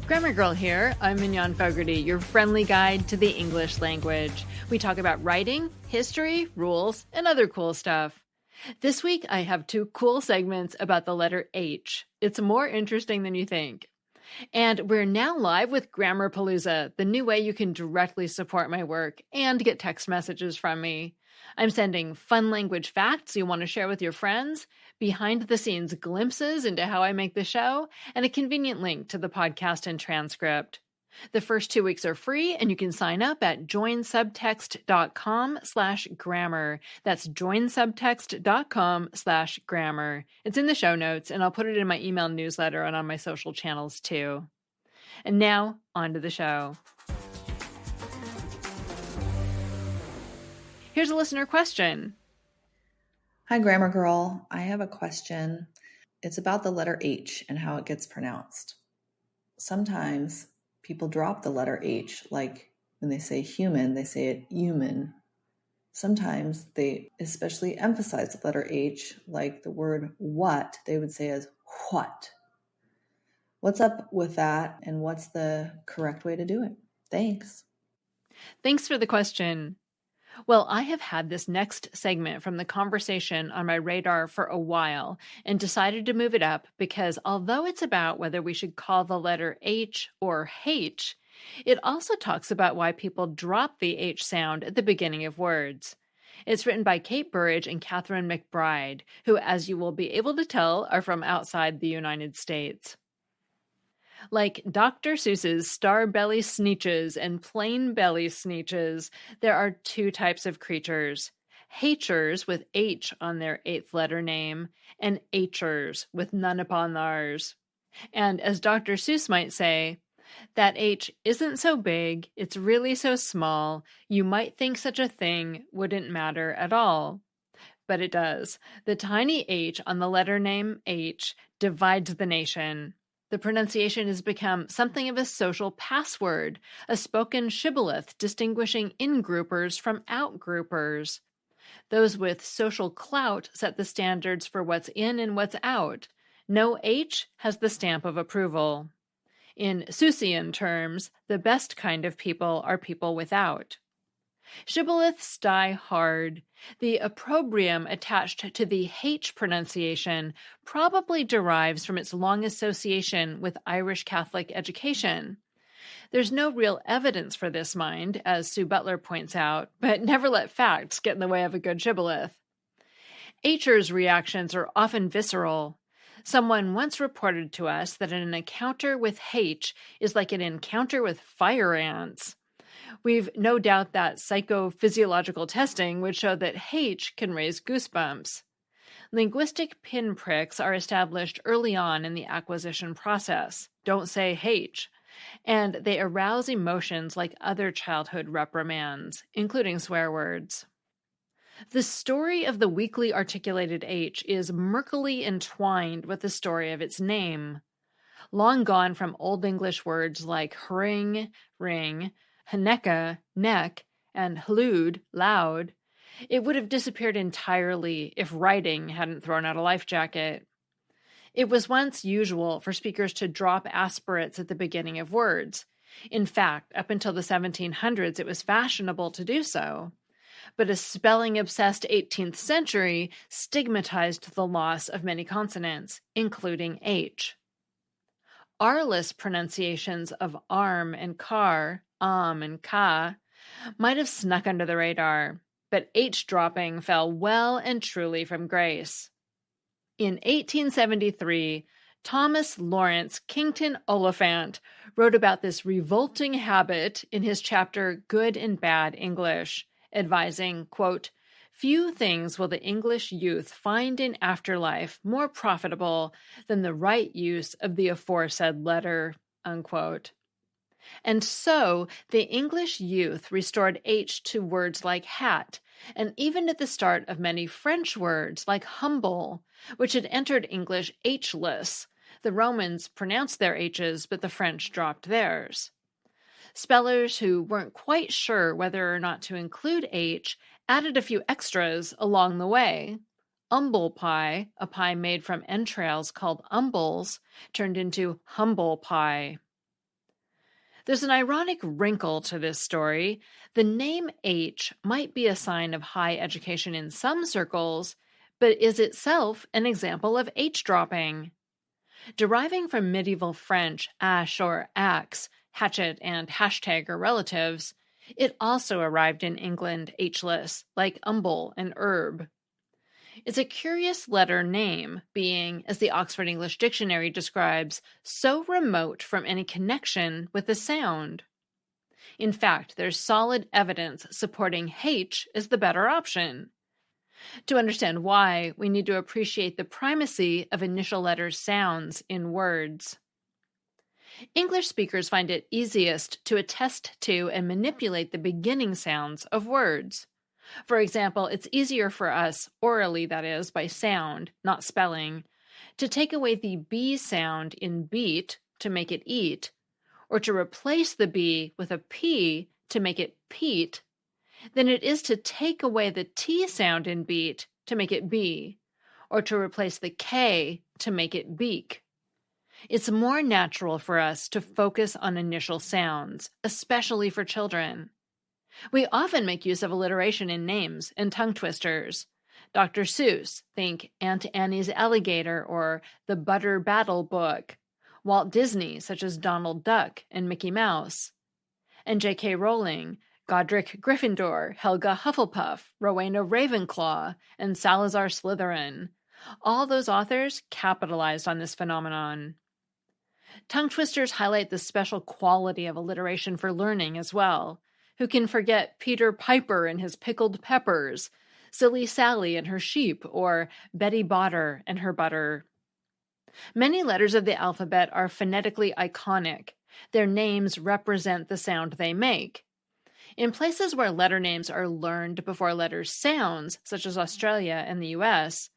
Grammar Girl here. I'm Mignon Fogarty, your friendly guide to the English language. We talk about writing, history, rules, and other cool stuff. This week, I have two cool segments about the letter H. It's more interesting than you think. And we're now live with Grammarpalooza, the new way you can directly support my work and get text messages from me. I'm sending fun language facts you want to share with your friends, behind-the-scenes glimpses into how I make the show, and a convenient link to the podcast and transcript. The first 2 weeks are free, and you can sign up at joinsubtext.com/grammar. That's joinsubtext.com/grammar. It's in the show notes, and I'll put it in my email newsletter and on my social channels too. And now, on to the show. Here's a listener question. Hi, Grammar Girl. I have a question. It's about the letter H and how it gets pronounced. Sometimes people drop the letter H, like when they say human, they say it human. Sometimes they especially emphasize the letter H, like the word what, they would say as hwhat. What's up with that, and what's the correct way to do it? Thanks. Thanks for the question. Well, I have had this next segment from the conversation on my radar for a while and decided to move it up because although it's about whether we should call the letter H or haitch, it also talks about why people drop the H sound at the beginning of words. It's written by Kate Burridge and Catherine McBride, who, as you will be able to tell, are from outside the United States. Like Dr. Seuss's Star Belly Sneetches and Plain Belly Sneetches, there are two types of creatures: haitchers with H on their eighth letter name, and aitchers with none upon theirs. And as Dr. Seuss might say, that H isn't so big, it's really so small, you might think such a thing wouldn't matter at all. But it does. The tiny H on the letter name H divides the nation. The pronunciation has become something of a social password, a spoken shibboleth distinguishing in-groupers from out-groupers. Those with social clout set the standards for what's in and what's out. No H has the stamp of approval. In Seussian terms, the best kind of people are people without. Shibboleths die hard. The opprobrium attached to the H pronunciation probably derives from its long association with Irish Catholic education. There's no real evidence for this, mind, as Sue Butler points out, but never let facts get in the way of a good shibboleth. H'ers' reactions are often visceral. Someone once reported to us that an encounter with H is like an encounter with fire ants. We've no doubt that psychophysiological testing would show that H can raise goosebumps. Linguistic pinpricks are established early on in the acquisition process. Don't say H. And they arouse emotions like other childhood reprimands, including swear words. The story of the weakly articulated H is murkily entwined with the story of its name. Long gone from Old English words like ring, ring, Haneka, neck, and hlued, loud, it would have disappeared entirely if writing hadn't thrown out a life jacket. It was once usual for speakers to drop aspirates at the beginning of words. In fact, up until the 1700s, it was fashionable to do so. But a spelling-obsessed 18th century stigmatized the loss of many consonants, including H. R-less pronunciations of arm and car, and ka, might have snuck under the radar, but H dropping fell well and truly from grace. In 1873, Thomas Lawrence Kington Oliphant wrote about this revolting habit in his chapter Good and Bad English, advising, quote, "Few things will the English youth find in afterlife more profitable than the right use of the aforesaid letter," unquote. And so, the English youth restored H to words like hat, and even at the start of many French words like humble, which had entered English H-less. The Romans pronounced their H's, but the French dropped theirs. Spellers who weren't quite sure whether or not to include H added a few extras along the way. Umble pie, a pie made from entrails called umbles, turned into humble pie. There's an ironic wrinkle to this story. The name H might be a sign of high education in some circles, but is itself an example of H-dropping. Deriving from medieval French ash or axe, hatchet and hashtag are relatives, it also arrived in England H-less, like umble and herb. It's a curious letter name, being, as the Oxford English Dictionary describes, so remote from any connection with the sound. In fact, there's solid evidence supporting haitch as the better option. To understand why, we need to appreciate the primacy of initial letter sounds in words. English speakers find it easiest to attest to and manipulate the beginning sounds of words. For example, it's easier for us, orally that is, by sound, not spelling, to take away the B sound in beat to make it eat, or to replace the B with a P to make it peat, than it is to take away the T sound in beat to make it bee, or to replace the K to make it beak. It's more natural for us to focus on initial sounds, especially for children. We often make use of alliteration in names and tongue twisters. Dr. Seuss, think Aunt Annie's Alligator or The Butter Battle Book. Walt Disney, such as Donald Duck and Mickey Mouse. And J.K. Rowling, Godric Gryffindor, Helga Hufflepuff, Rowena Ravenclaw, and Salazar Slytherin. All those authors capitalized on this phenomenon. Tongue twisters highlight the special quality of alliteration for learning as well. Who can forget Peter Piper and his pickled peppers, Silly Sally and her sheep, or Betty Botter and her butter? Many letters of the alphabet are phonetically iconic. Their names represent the sound they make. In places where letter names are learned before letter sounds, such as Australia and the US,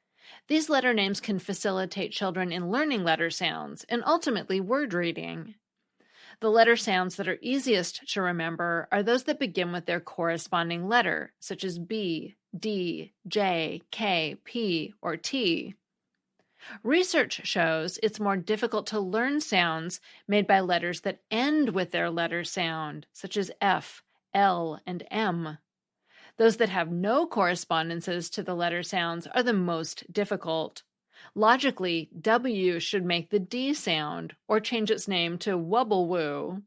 these letter names can facilitate children in learning letter sounds and ultimately word reading. The letter sounds that are easiest to remember are those that begin with their corresponding letter, such as B, D, J, K, P, or T. Research shows it's more difficult to learn sounds made by letters that end with their letter sound, such as F, L, and M. Those that have no correspondences to the letter sounds are the most difficult. Logically, W should make the D sound, or change its name to Wubblewoo.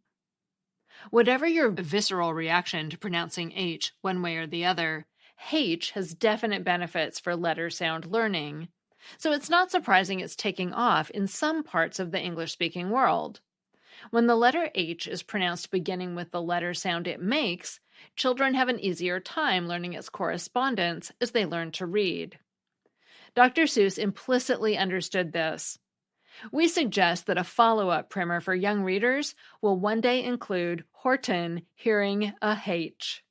Whatever your visceral reaction to pronouncing H one way or the other, H has definite benefits for letter sound learning. So it's not surprising it's taking off in some parts of the English-speaking world. When the letter H is pronounced beginning with the letter sound it makes, children have an easier time learning its correspondence as they learn to read. Dr. Seuss implicitly understood this. We suggest that a follow-up primer for young readers will one day include Horton hearing a haitch.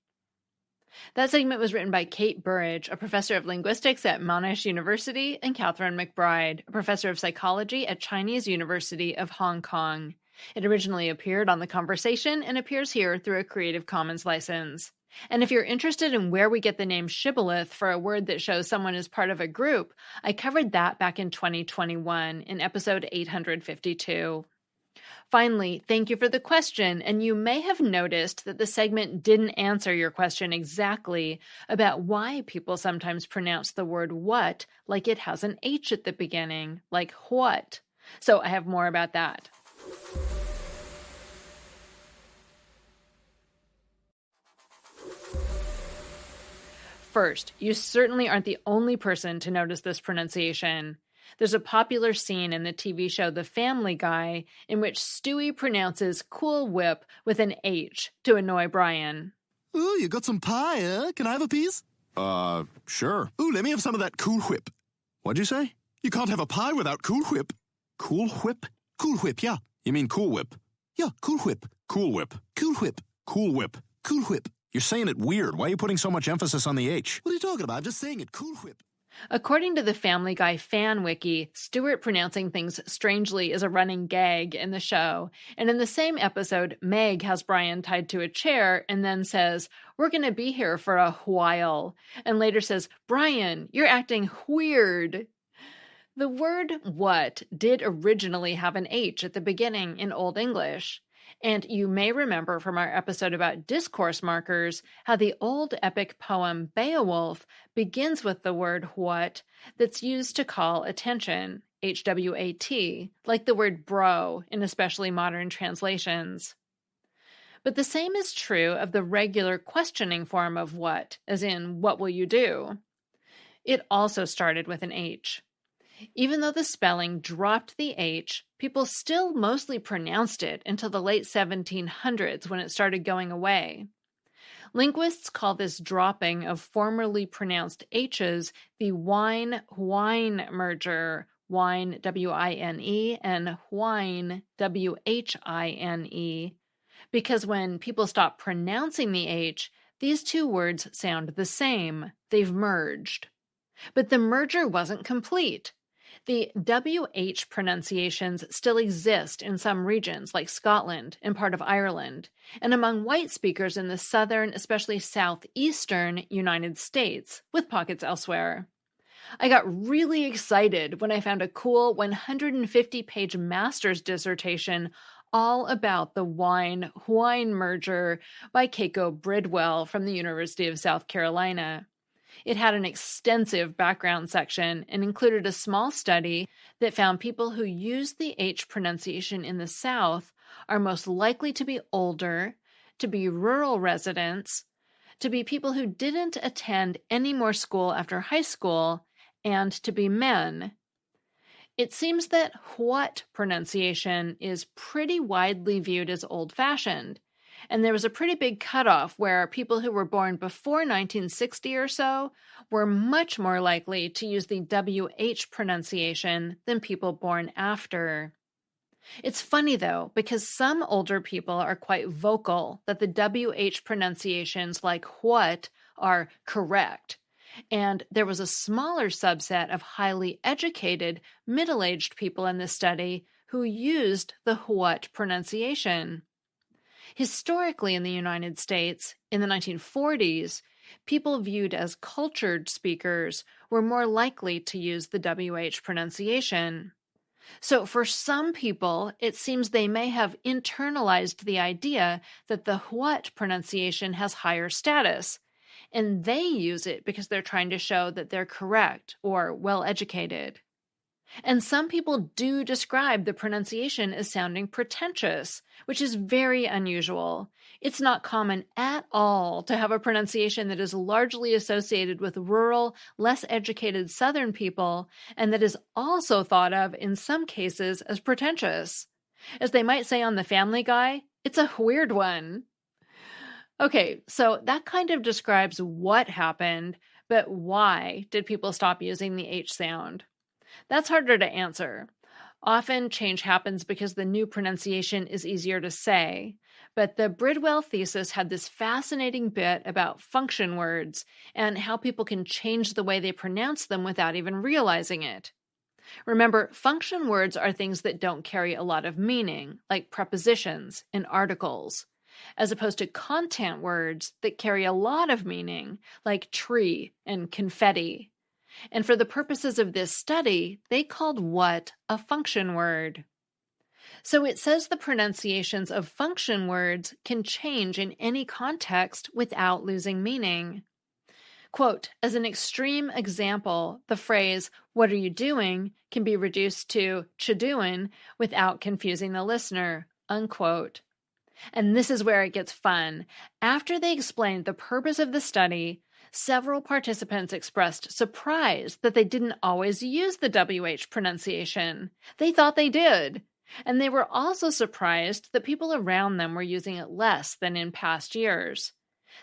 That segment was written by Kate Burridge, a professor of linguistics at Monash University, and Catherine McBride, a professor of psychology at Chinese University of Hong Kong. It originally appeared on The Conversation and appears here through a Creative Commons license. And if you're interested in where we get the name shibboleth for a word that shows someone is part of a group, I covered that back in 2021 in episode 852. Finally, thank you for the question, and you may have noticed that the segment didn't answer your question exactly about why people sometimes pronounce the word what like it has an H at the beginning, like hwhat. So I have more about that. First, you certainly aren't the only person to notice this pronunciation. There's a popular scene in the TV show The Family Guy in which Stewie pronounces Cool Whip with an H to annoy Brian. Ooh, you got some pie, eh? Can I have a piece? Sure. Ooh, let me have some of that Cool Whip. What'd you say? You can't have a pie without Cool Whip. Cool Whip? Cool Whip, yeah. You mean Cool Whip? Yeah, Cool Whip. Cool Whip. Cool Whip. Cool Whip. Cool Whip. You're saying it weird. Why are you putting so much emphasis on the H? What are you talking about? I'm just saying it. Cool Whip. According to the Family Guy fan wiki, Stewart pronouncing things strangely is a running gag in the show. And in the same episode, Meg has Brian tied to a chair and then says, "We're going to be here for a while." And later says, "Brian, you're acting weird." The word what did originally have an H at the beginning in Old English. And you may remember from our episode about discourse markers how the old epic poem Beowulf begins with the word hwhat that's used to call attention, hwat, like the word bro in especially modern translations. But the same is true of the regular questioning form of what, as in, what will you do? It also started with an H. Even though the spelling dropped the H, people still mostly pronounced it until the late 1700s when it started going away. Linguists call this dropping of formerly pronounced H's the wine-whine merger, wine, W-I-N-E, and whine, W-H-I-N-E, because when people stop pronouncing the H, these two words sound the same. They've merged. But the merger wasn't complete. The WH pronunciations still exist in some regions, like Scotland and part of Ireland, and among white speakers in the southern, especially southeastern United States, with pockets elsewhere. I got really excited when I found a cool 150-page master's dissertation all about the wine-whine merger by Keiko Bridwell from the University of South Carolina. It had an extensive background section and included a small study that found people who use the H pronunciation in the South are most likely to be older, to be rural residents, to be people who didn't attend any more school after high school, and to be men. It seems that hwhat pronunciation is pretty widely viewed as old-fashioned, and there was a pretty big cutoff where people who were born before 1960 or so were much more likely to use the WH pronunciation than people born after. It's funny, though, because some older people are quite vocal that the WH pronunciations like hwhat are correct, and there was a smaller subset of highly educated, middle-aged people in this study who used the hwhat pronunciation. Historically in the United States, in the 1940s, people viewed as cultured speakers were more likely to use the WH pronunciation. So for some people, it seems they may have internalized the idea that the hwhat pronunciation has higher status, and they use it because they're trying to show that they're correct or well-educated. And some people do describe the pronunciation as sounding pretentious, which is very unusual. It's not common at all to have a pronunciation that is largely associated with rural, less educated Southern people, and that is also thought of in some cases as pretentious. As they might say on The Family Guy, it's a weird one. Okay, so that kind of describes what happened, but why did people stop using the H sound? That's harder to answer. Often change happens because the new pronunciation is easier to say, but the Bridwell thesis had this fascinating bit about function words and how people can change the way they pronounce them without even realizing it. Remember, function words are things that don't carry a lot of meaning, like prepositions and articles, as opposed to content words that carry a lot of meaning, like tree and confetti. And for the purposes of this study, they called what a function word. So it says the pronunciations of function words can change in any context without losing meaning. Quote, as an extreme example, the phrase, "what are you doing?" can be reduced to "cha-doin" without confusing the listener, unquote. And this is where it gets fun. After they explained the purpose of the study, several participants expressed surprise that they didn't always use the WH pronunciation. They thought they did. And they were also surprised that people around them were using it less than in past years.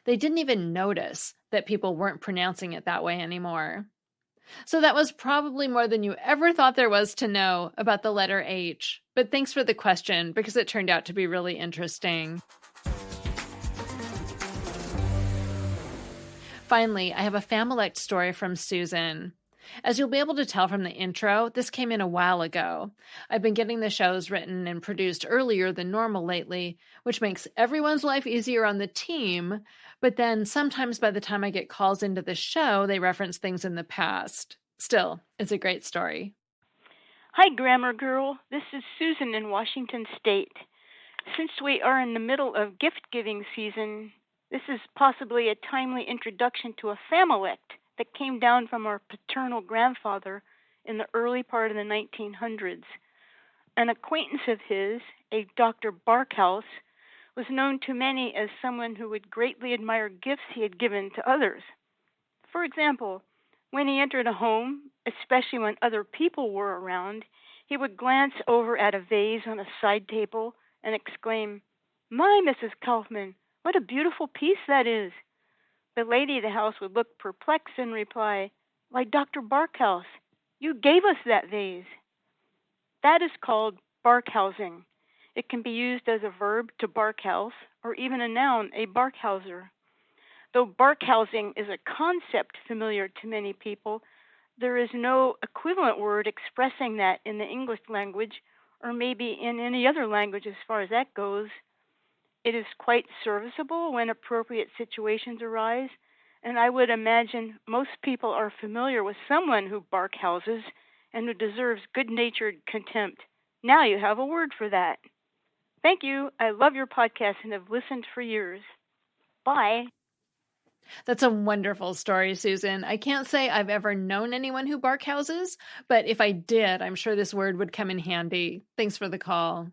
They didn't even notice that people weren't pronouncing it that way anymore. So that was probably more than you ever thought there was to know about the letter H. But thanks for the question, because it turned out to be really interesting. Finally, I have a Familect story from Susan. As you'll be able to tell from the intro, this came in a while ago. I've been getting the shows written and produced earlier than normal lately, which makes everyone's life easier on the team, but then sometimes by the time I get calls into the show, they reference things in the past. Still, it's a great story. Hi, Grammar Girl. This is Susan in Washington State. Since we are in the middle of gift-giving season, this is possibly a timely introduction to a familect that came down from our paternal grandfather in the early part of the 1900s. An acquaintance of his, a Dr. Barkhouse, was known to many as someone who would greatly admire gifts he had given to others. For example, when he entered a home, especially when other people were around, he would glance over at a vase on a side table and exclaim, "My, Mrs. Kaufman, what a beautiful piece that is." The lady of the house would look perplexed and reply, "Why, Dr. Barkhouse, you gave us that vase." That is called barkhousing. It can be used as a verb to barkhouse, or even a noun, a barkhouser. Though barkhousing is a concept familiar to many people, there is no equivalent word expressing that in the English language, or maybe in any other language as far as that goes. It is quite serviceable when appropriate situations arise, and I would imagine most people are familiar with someone who barkhouses and who deserves good-natured contempt. Now you have a word for that. Thank you. I love your podcast and have listened for years. Bye. That's a wonderful story, Susan. I can't say I've ever known anyone who barkhouses, but if I did, I'm sure this word would come in handy. Thanks for the call.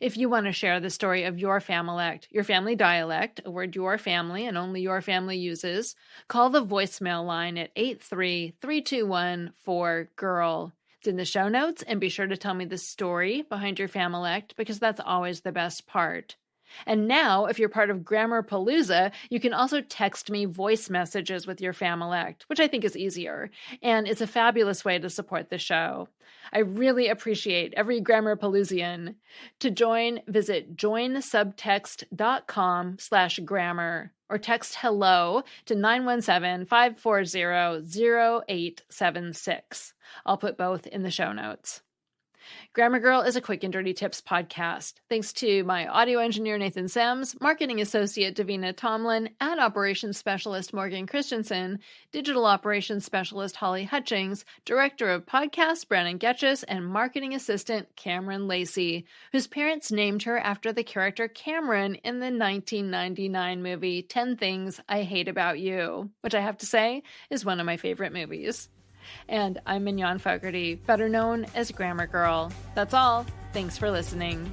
If you want to share the story of your familect, your family dialect, a word your family and only your family uses, call the voicemail line at 83321-4GIRL. It's in the show notes, and be sure to tell me the story behind your familect, because that's always the best part. And now, if you're part of Grammar Palooza, you can also text me voice messages with your familect, which I think is easier, and it's a fabulous way to support the show. I really appreciate every Grammar Paloozian. To join, visit joinsubtext.com/grammar or text hello to 917-540-0876. I'll put both in the show notes. Grammar Girl is a quick and dirty tips podcast. Thanks to my audio engineer, Nathan Semes, marketing associate, Davina Tomlin, ad operations specialist, Morgan Christianson, digital operations specialist, Holly Hutchings, director of podcasts, Brannan Goetschius, and marketing assistant, Kamryn Lacy, whose parents named her after the character Kamryn in the 1999 movie 10 Things I Hate About You, which I have to say is one of my favorite movies. And I'm Mignon Fogarty, better known as Grammar Girl. That's all. Thanks for listening.